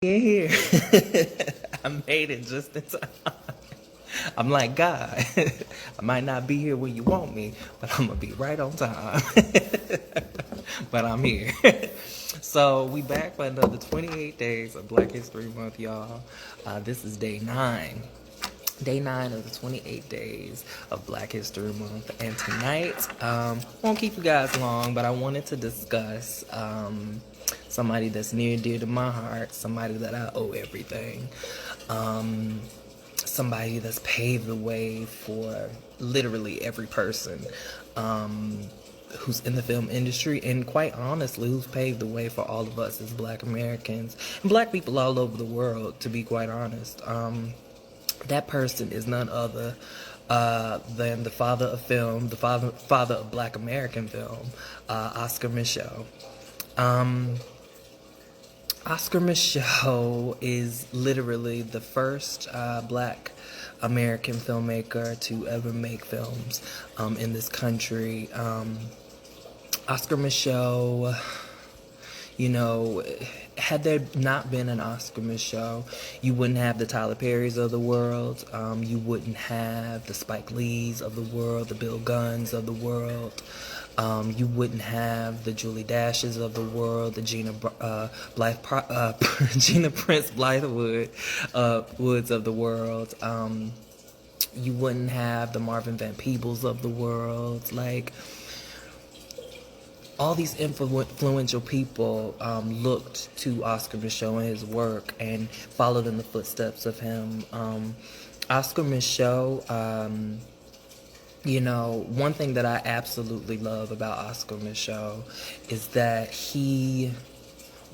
in here. I made it just in time. I'm like, God, I might not be here when you want me, but I'm gonna be right on time. But I'm here. So we back for another 28 days of Black History Month, y'all. This is day 9. Day 9 of the 28 days of Black History Month. And tonight, won't keep you guys long, but I wanted to discuss somebody that's near and dear to my heart, somebody that I owe everything, somebody that's paved the way for literally every person who's in the film industry, and quite honestly, who's paved the way for all of us as Black Americans and Black people all over the world, to be quite honest. That person is none other than the father of film, the father of Black American film, Oscar Mischeaux. Oscar Micheaux is literally the first Black American filmmaker to ever make films in this country. Oscar Micheaux, had there not been an Oscar Micheaux, you wouldn't have the Tyler Perrys of the world. You wouldn't have the Spike Lees of the world, the Bill Gunns of the world. You wouldn't have the Julie Dashes of the world, the Gina Prince Woods of the world. You wouldn't have the Marvin Van Peebles of the world. Like, all these influential people looked to Oscar Micheaux and his work and followed in the footsteps of him. Oscar Micheaux, one thing that I absolutely love about Oscar Micheaux is that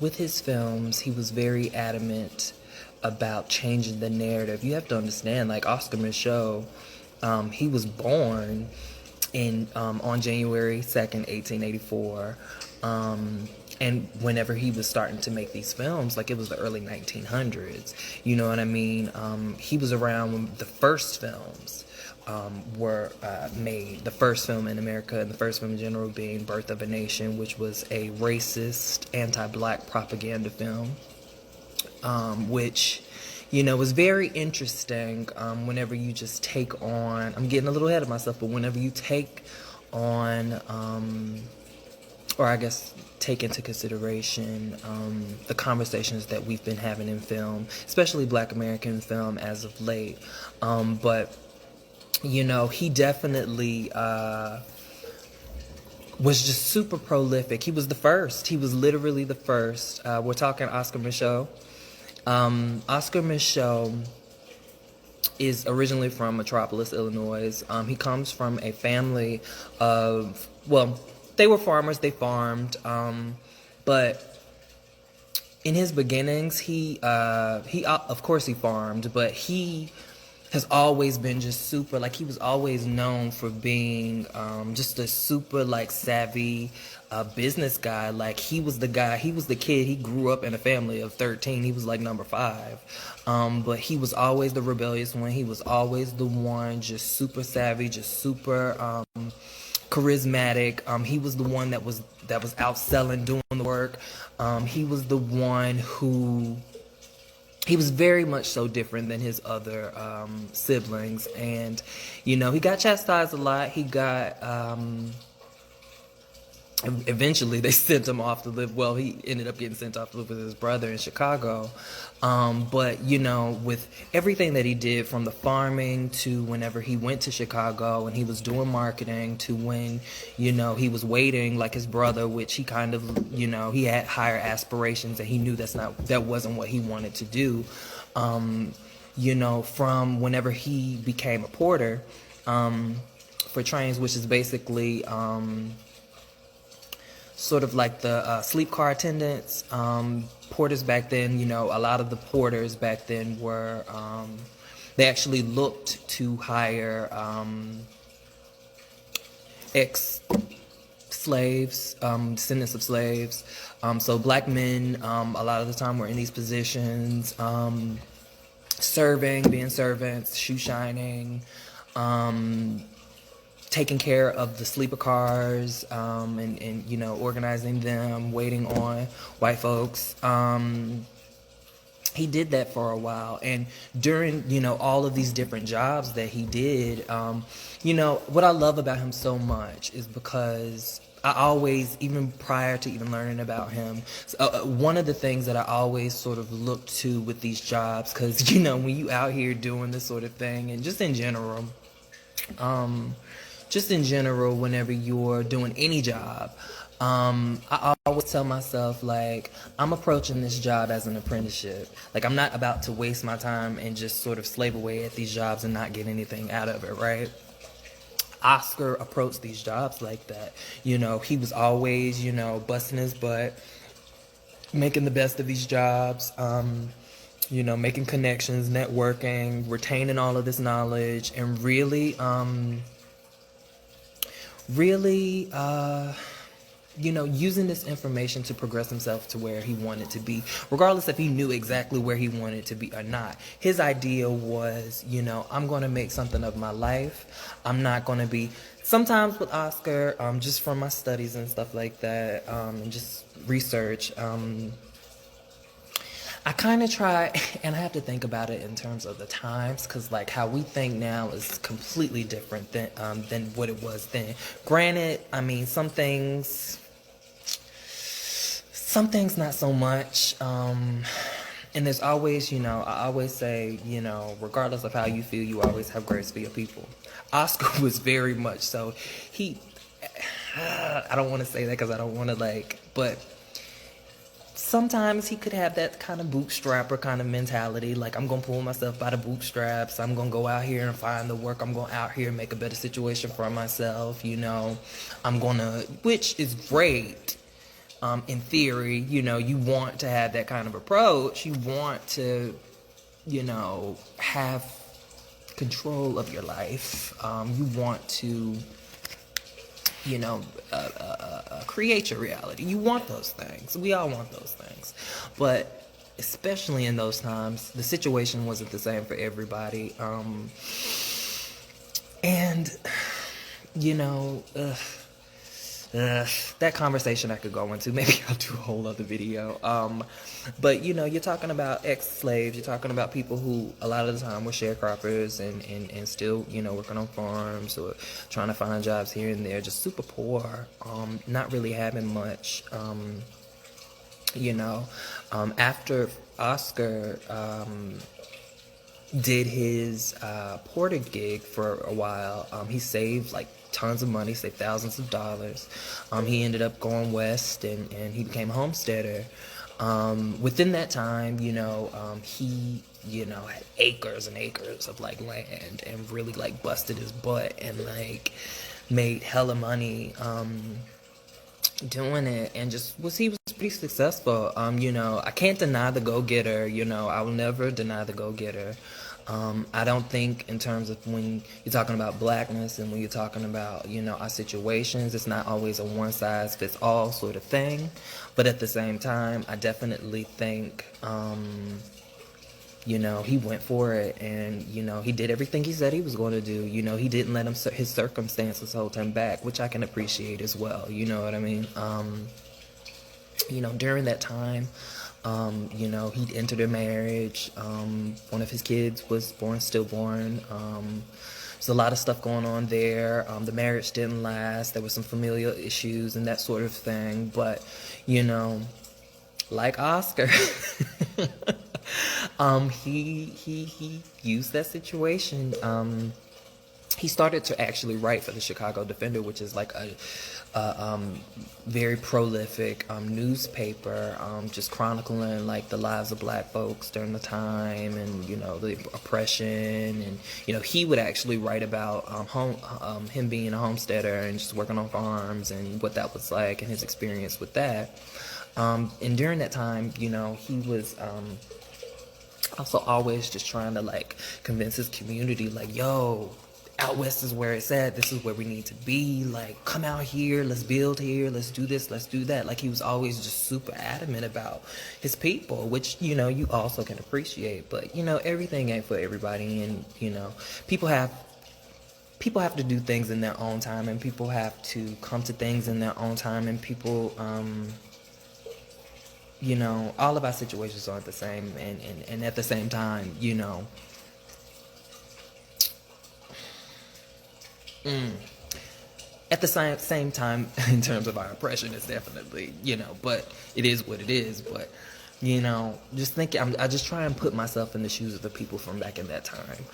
with his films, he was very adamant about changing the narrative. You have to understand, like, Oscar Micheaux, he was born on January 2nd, 1884, and whenever he was starting to make these films, like, it was the early 1900s, you know what I mean? He was around when the first films were made. The first film in America, and the first film in general, being Birth of a Nation, which was a racist, anti-Black propaganda film, which was very interesting whenever you just take on, I'm getting a little ahead of myself, but whenever you take on, or I guess take into consideration the conversations that we've been having in film, especially Black American film as of late. But, he definitely was just super prolific. He was the first. He was literally the first. We're talking Oscar Micheaux. Oscar Micheaux is originally from Metropolis, Illinois. He comes from a family of, they were farmers, they farmed, but in his beginnings, he of course he farmed, but he has always been just super, like, he was always known for being just a super, like, savvy business guy. Like, he was the kid, he grew up in a family of 13, he was like number 5, but he was always the rebellious one. He was always the one just super savvy, just super charismatic. He was the one that was out selling, doing the work. He was the one who, he was very much so different than his other siblings, and he got chastised a lot. He got eventually they sent him off to live, he ended up getting sent off to live with his brother in Chicago. But with everything that he did, from the farming to whenever he went to Chicago and he was doing marketing, to when he was waiting like his brother, which he kind of, he had higher aspirations, and he knew that wasn't what he wanted to do. From whenever he became a porter for trains, which is basically sort of like the sleep car attendants. Porters back then, a lot of the porters back then were, they actually looked to hire ex-slaves, descendants of slaves. So Black men, a lot of the time, were in these positions, serving, being servants, shoe shining, taking care of the sleeper cars, and organizing them, waiting on white folks. he did that for a while. And during, all of these different jobs that he did, what I love about him so much is because I always, even prior to even learning about him, one of the things that I always sort of look to with these jobs, because, when you out here doing this sort of thing, and just in general, whenever you're doing any job, I always tell myself, like, I'm approaching this job as an apprenticeship. Like, I'm not about to waste my time and just sort of slave away at these jobs and not get anything out of it, right? Oscar approached these jobs like that. He was always, busting his butt, making the best of these jobs, making connections, networking, retaining all of this knowledge, and really, using this information to progress himself to where he wanted to be, regardless if he knew exactly where he wanted to be or not. His idea was, I'm going to make something of my life. I'm not going to be, sometimes with Oscar, just from my studies and stuff like that, and just research, I kind of try, and I have to think about it in terms of the times, because like how we think now is completely different than what it was then. Granted, I mean, some things not so much. And there's always, I always say, regardless of how you feel, you always have grace for your people. Oscar was very much so. I don't want to say that because I don't want to but sometimes he could have that kind of bootstrapper kind of mentality. Like, I'm going to pull myself by the bootstraps. I'm going to go out here and find the work. I'm going out here and make a better situation for myself, I'm going to, which is great. In theory, you want to have that kind of approach. You want to, have control of your life. You want to, create your reality. You want those things. We all want those things. But especially in those times, the situation wasn't the same for everybody. And, that conversation I could go into. Maybe I'll do a whole other video. But you're talking about ex-slaves. You're talking about people who a lot of the time were sharecroppers and still working on farms or trying to find jobs here and there, just super poor, not really having much. After Oscar did his porter gig for a while, he saved tons of money, saved thousands of dollars. He ended up going west and he became a homesteader. Within that time, he had acres and acres of land and really busted his butt and made hella money doing it, and he was pretty successful. I can't deny the go-getter. I will never deny the go-getter. I don't think in terms of when you're talking about blackness and when you're talking about, our situations, it's not always a one-size-fits-all sort of thing. But at the same time, I definitely think, he went for it and, he did everything he said he was going to do. He didn't let his circumstances hold him back, which I can appreciate as well. You know what I mean? During that time, he'd entered a marriage. One of his kids was stillborn. There's a lot of stuff going on there. The marriage didn't last. There were some familial issues and that sort of thing. But, like Oscar, he used that situation. He started to actually write for the Chicago Defender, which is a very prolific newspaper, just chronicling the lives of black folks during the time and the oppression. And he would actually write about him being a homesteader and just working on farms and what that was like and his experience with that. And during that time, he was also always just trying to convince his community, yo, out west is where it's at. This is where we need to be. Come out here. Let's build here. Let's do this. Let's do that. He was always just super adamant about his people, which, you also can appreciate. But, everything ain't for everybody. And, people have to do things in their own time, and people have to come to things in their own time, and people, you know, all of our situations aren't the same, and at the same time, you know, at the same time, in terms of our oppression, it's definitely, you know, but it is what it is. But, you know, just thinking, I just try and put myself in the shoes of the people from back in that time.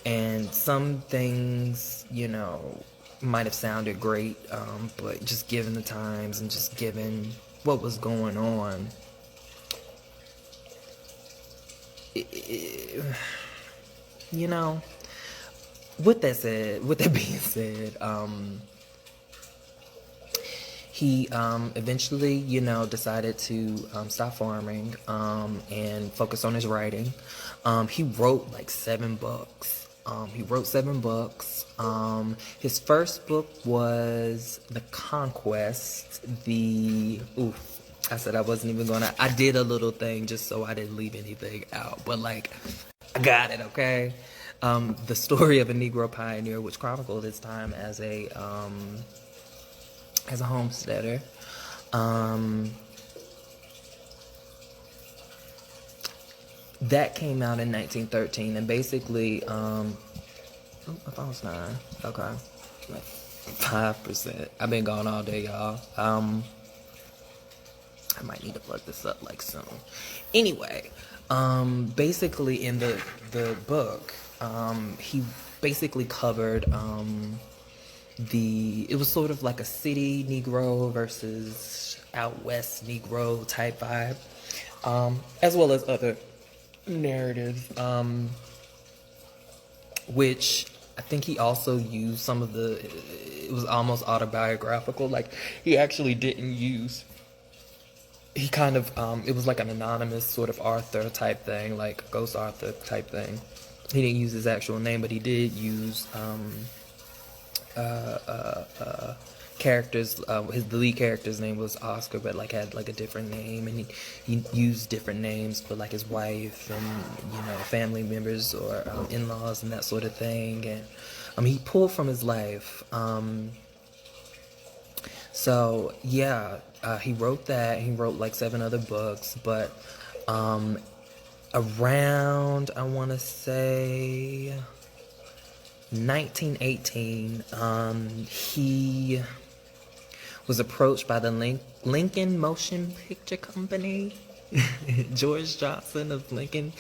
And some things, you know, might have sounded great, but just given the times and just given what was going on, you know, with that being said, he eventually, you know, decided to stop farming and focus on his writing. He wrote like 7 books. He wrote 7 books. His first book was The Conquest. I said I wasn't even gonna. I did a little thing just so I didn't leave anything out, but like, I got it, okay? The story of a Negro pioneer, which chronicled his time as a homesteader. That came out in 1913, and basically, I thought it was 9. Okay, like 5%. I've been gone all day, y'all. I might need to plug this up like soon. Anyway, basically in the book, he basically covered it was sort of like a city Negro versus out west Negro type vibe, as well as other narratives, which I think he also used some of it was almost autobiographical. Like, he actually didn't use, he kind of, it was like an anonymous sort of Arthur type thing, like Ghost Arthur type thing. He didn't use his actual name, but he did use, characters. The lead character's name was Oscar, but like had like a different name, and he used different names for like his wife and, you know, family members or in-laws and that sort of thing. And he pulled from his life. So yeah, he wrote that. He wrote like 7 other books, but around, I want to say 1918, he was approached by the Lincoln Motion Picture Company. George Johnson of the Lincoln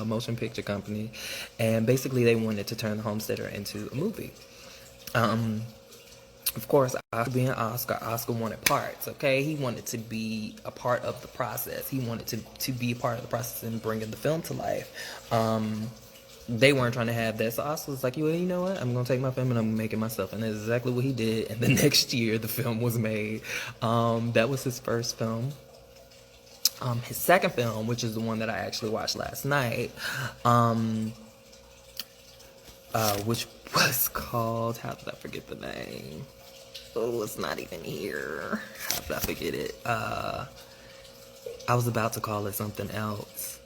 Motion Picture Company, and basically they wanted to turn The Homesteader into a movie. Of course, Oscar being Oscar wanted parts, okay? He wanted to be a part of the process. He wanted to be a part of the process and bringing the film to life. They weren't trying to have that, so Oscar was like, well, you know what? I'm going to take my film and I'm going to make it myself. And that's exactly what he did. And the next year, the film was made. That was his first film. His second film, which is the one that I actually watched last night, which was called, how did I forget the name? Oh, it's not even here. How did I forget it? I was about to call it something else.